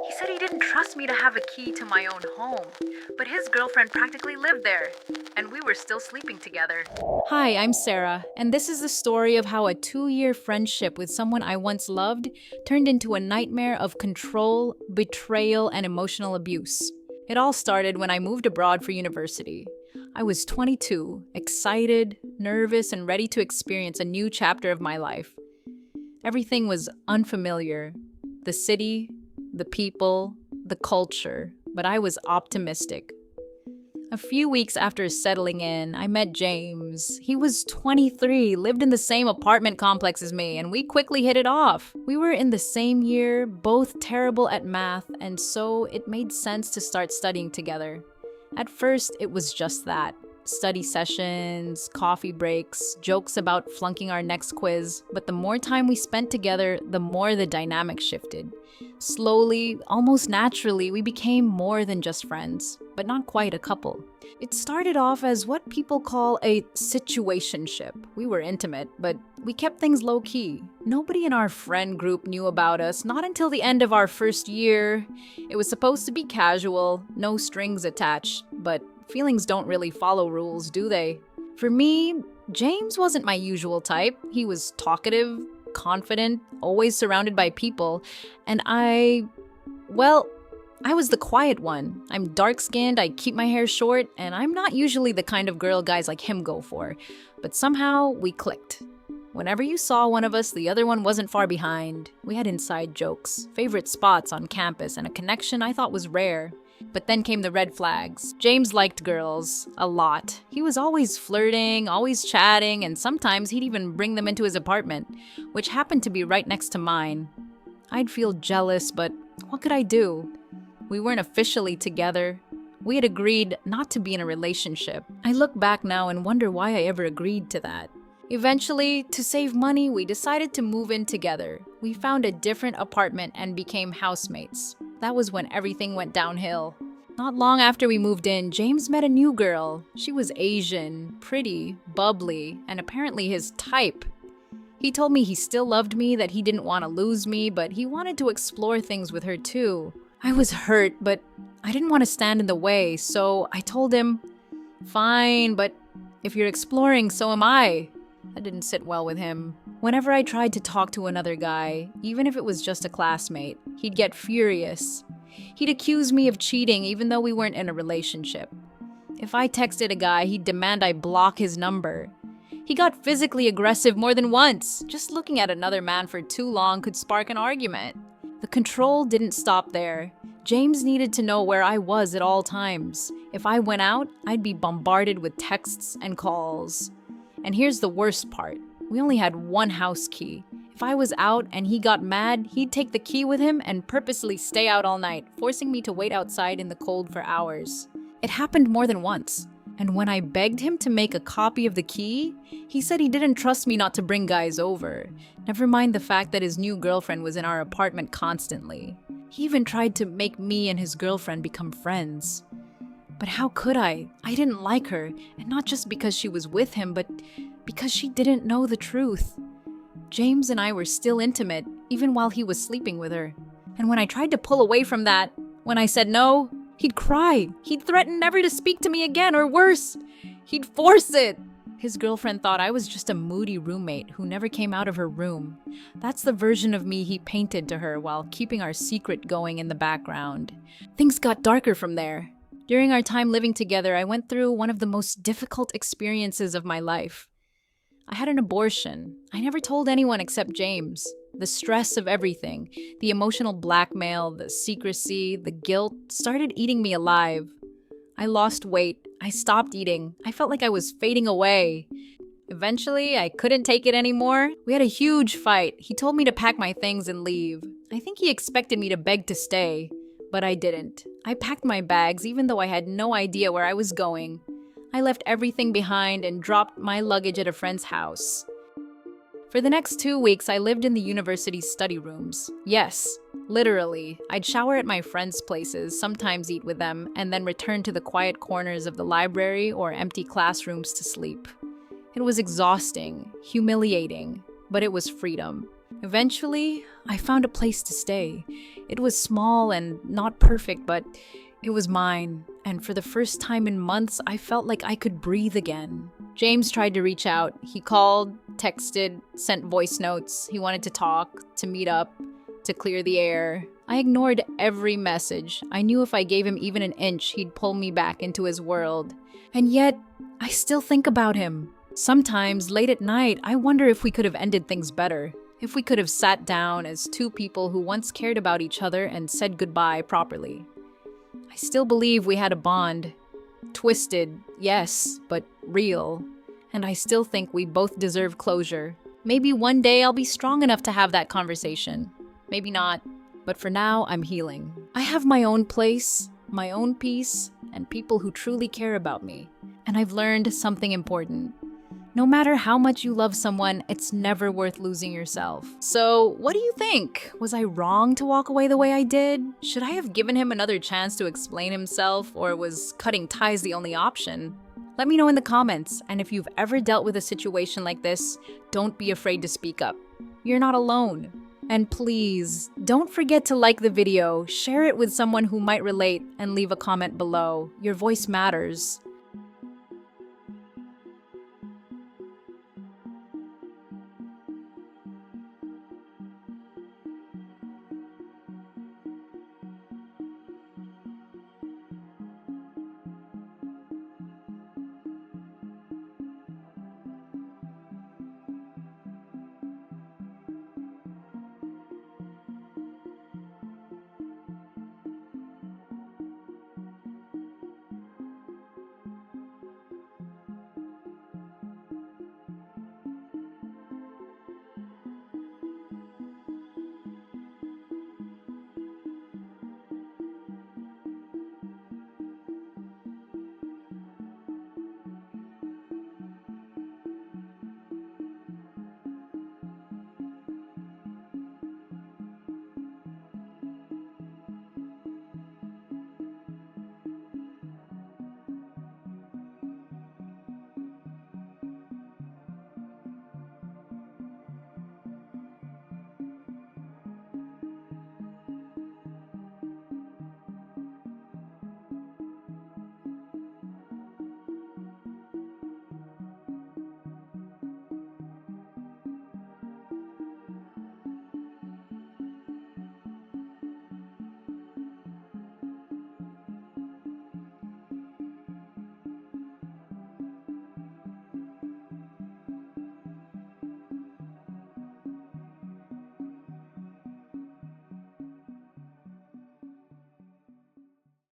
He said he didn't trust me to have a key to my own home, but his girlfriend practically lived there, and we were still sleeping together. Hi, I'm Sarah, and this is the story of how a 2 year friendship with someone I once loved turned into a nightmare of control, betrayal, and emotional abuse. It all started when I moved abroad for university. I was 22, excited, nervous, and ready to experience a new chapter of my life. Everything was unfamiliar: the city, the people, the culture, but I was optimistic. A few weeks after settling in, I met James. He was 23, lived in the same apartment complex as me, and we quickly hit it off. We were in the same year, both terrible at math, and so it made sense to start studying together. At first, it was just that: study sessions, coffee breaks, jokes about flunking our next quiz. But the more time we spent together, the more the dynamic shifted. Slowly, almost naturally, we became more than just friends, but not quite a couple. It started off as what people call a situationship. We were intimate, but we kept things low key. Nobody in our friend group knew about us, not until the end of our first year. It was supposed to be casual, no strings attached, but feelings don't really follow rules, do they? For me, James wasn't my usual type. He was talkative, confident, always surrounded by people, and well, I was the quiet one. I'm dark-skinned, I keep my hair short, and I'm not usually the kind of girl guys like him go for. But somehow, we clicked. Whenever you saw one of us, the other one wasn't far behind. We had inside jokes, favorite spots on campus, and a connection I thought was rare. But then came the red flags. James liked girls. A lot. He was always flirting, always chatting, and sometimes he'd even bring them into his apartment, which happened to be right next to mine. I'd feel jealous, but what could I do? We weren't officially together. We had agreed not to be in a relationship. I look back now and wonder why I ever agreed to that. Eventually, to save money, we decided to move in together. We found a different apartment and became housemates. That was when everything went downhill. Not long after we moved in, James met a new girl. She was Asian, pretty, bubbly, and apparently his type. He told me he still loved me, that he didn't want to lose me, but he wanted to explore things with her too. I was hurt, but I didn't want to stand in the way, so I told him, "Fine, but if you're exploring, so am I." That didn't sit well with him. Whenever I tried to talk to another guy, even if it was just a classmate, he'd get furious. He'd accuse me of cheating even though we weren't in a relationship. If I texted a guy, he'd demand I block his number. He got physically aggressive more than once. Just looking at another man for too long could spark an argument. The control didn't stop there. James needed to know where I was at all times. If I went out, I'd be bombarded with texts and calls. And here's the worst part. We only had one house key. If I was out and he got mad, he'd take the key with him and purposely stay out all night, forcing me to wait outside in the cold for hours. It happened more than once. And when I begged him to make a copy of the key, he said he didn't trust me not to bring guys over. Never mind the fact that his new girlfriend was in our apartment constantly. He even tried to make me and his girlfriend become friends. But how could I? I didn't like her, and not just because she was with him, but because she didn't know the truth. James and I were still intimate, even while he was sleeping with her. And when I tried to pull away from that, when I said no, he'd cry. He'd threaten never to speak to me again, or worse, he'd force it. His girlfriend thought I was just a moody roommate who never came out of her room. That's the version of me he painted to her while keeping our secret going in the background. Things got darker from there. During our time living together, I went through one of the most difficult experiences of my life. I had an abortion. I never told anyone except James. The stress of everything, the emotional blackmail, the secrecy, the guilt started eating me alive. I lost weight. I stopped eating. I felt like I was fading away. Eventually, I couldn't take it anymore. We had a huge fight. He told me to pack my things and leave. I think he expected me to beg to stay. But I didn't. I packed my bags even though I had no idea where I was going. I left everything behind and dropped my luggage at a friend's house. For the next 2 weeks, I lived in the university's study rooms. Yes, literally. I'd shower at my friends' places, sometimes eat with them, and then return to the quiet corners of the library or empty classrooms to sleep. It was exhausting, humiliating, but it was freedom. Eventually, I found a place to stay. It was small and not perfect, but it was mine. And for the first time in months, I felt like I could breathe again. James tried to reach out. He called, texted, sent voice notes. He wanted to talk, to meet up, to clear the air. I ignored every message. I knew if I gave him even an inch, he'd pull me back into his world. And yet, I still think about him. Sometimes, late at night, I wonder if we could have ended things better. If we could have sat down as two people who once cared about each other and said goodbye properly. I still believe we had a bond. Twisted, yes, but real. And I still think we both deserve closure. Maybe one day I'll be strong enough to have that conversation. Maybe not. But for now, I'm healing. I have my own place, my own peace, and people who truly care about me. And I've learned something important. No matter how much you love someone, it's never worth losing yourself. So, what do you think? Was I wrong to walk away the way I did? Should I have given him another chance to explain himself, or was cutting ties the only option? Let me know in the comments, and if you've ever dealt with a situation like this, don't be afraid to speak up. You're not alone. And please, don't forget to like the video, share it with someone who might relate, and leave a comment below. Your voice matters.